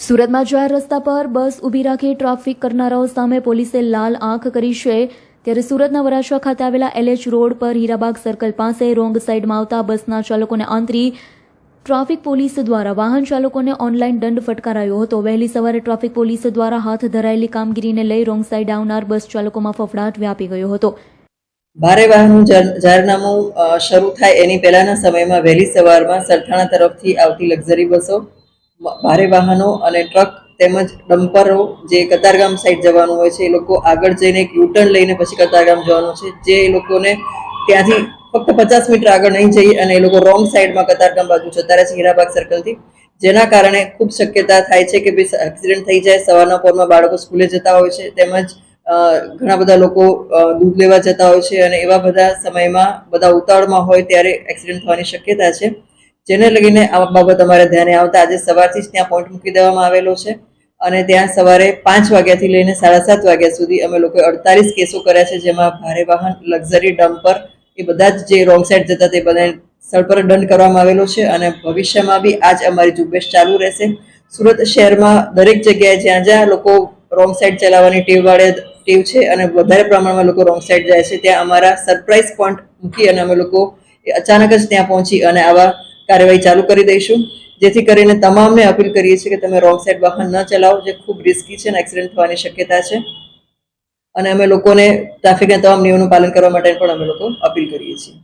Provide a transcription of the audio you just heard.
સુરતમાં જાહેર રસ્તા પર બસ ઊભી રાખી ટ્રાફિક કરનારાઓ સામે પોલીસે લાલ આંખ કરી છે. ત્યારે સુરતના વરાછા ખાતે આવેલા LH રોડ પર હીરાબાગ સર્કલ પાસે રોંગ સાઈડમાં આવતા બસના ચાલકોને આંતરી ટ્રાફિક પોલીસ દ્વારા વાહન ચાલકોને ઓનલાઈન દંડ ફટકારાયો હતો. વહેલી સવારે ટ્રાફિક પોલીસ દ્વારા હાથ ધરાયેલી કામગીરીને લઈ રોંગ સાઈડ આવનાર બસ ચાલકોમાં ફફડાટ વ્યાપી ગયો હતો. ભારે વાહનનું જાહેરનામું શરૂ થાય એની પહેલાના સમયમાં વહેલી સવારમાં સરથાણા તરફથી આવતી લક્ઝરી બસો, ભારે વાહનો અને ટ્રક તેમજ ડમ્પરો જે કતારગામ સાઈડ જવાનું હોય છે એ લોકો આગળ જઈને એક યુટર્ન લઈને પછી કતારગામ જવાનું છે, જે એ લોકોને ત્યાંથી ફક્ત 50 મીટર આગળ નહીં જઈ અને એ લોકો રોંગ સાઈડમાં કતારગામ બાજુ જતા રહે છે હીરાબાગ સર્કલથી, જેના કારણે ખૂબ શક્યતા થાય છે કે એક્સિડન્ટ થઈ જાય. સવારના પોરમાં બાળકો સ્કૂલે જતા હોય છે, તેમજ ઘણા બધા લોકો દૂધ લેવા જતા હોય છે અને એવા બધા સમયમાં બધા ઉતાવળમાં હોય ત્યારે એક્સિડન્ટ થવાની શક્યતા છે, જેને લઈને આ બાબત અમારે ધ્યાને આવતા આજે સવારથી જ ત્યાં પોઈન્ટ મૂકી દેવામાં આવેલો છે અને ત્યાં સવારે 5 વાગ્યાથી લઈને 7:30 વાગ્યા સુધી અમે લોકોએ 48 કેસો કર્યા છે, જેમાં ભારે વાહન, લક્ઝરી, ડમ્પર એ બધા જ જે રોંગ સાઈડ જતા તે બધા સ્થળ પર દંડ કરવામાં આવેલો છે અને ભવિષ્યમાં બી આજ અમારી ઝુંબેશ ચાલુ રહેશે. સુરત શહેરમાં દરેક જગ્યાએ જ્યાં જ્યાં લોકો રોંગ સાઈડ ચલાવવાની ટેવ છે અને વધારે પ્રમાણમાં લોકો રોંગ સાઈડ જાય છે ત્યાં અમારા સરપ્રાઇઝ પોઈન્ટ મૂકી અને અમે લોકો અચાનક જ ત્યાં પહોંચી અને આવા કાર્યવાહી ચાલુ કરી દઈશું, જેથી કરીને તમામને અપીલ કરીએ છીએ કે તમે રોંગ સાઈડ વાહન ન ચલાવો, જે ખૂબ રિસ્કી છે અને એક્સિડન્ટ થવાની શક્યતા છે. અને અમે લોકોને ટ્રાફિકના તમામ નિયમોનું પાલન કરવા માટે પણ અમે લોકો અપીલ કરીએ છીએ.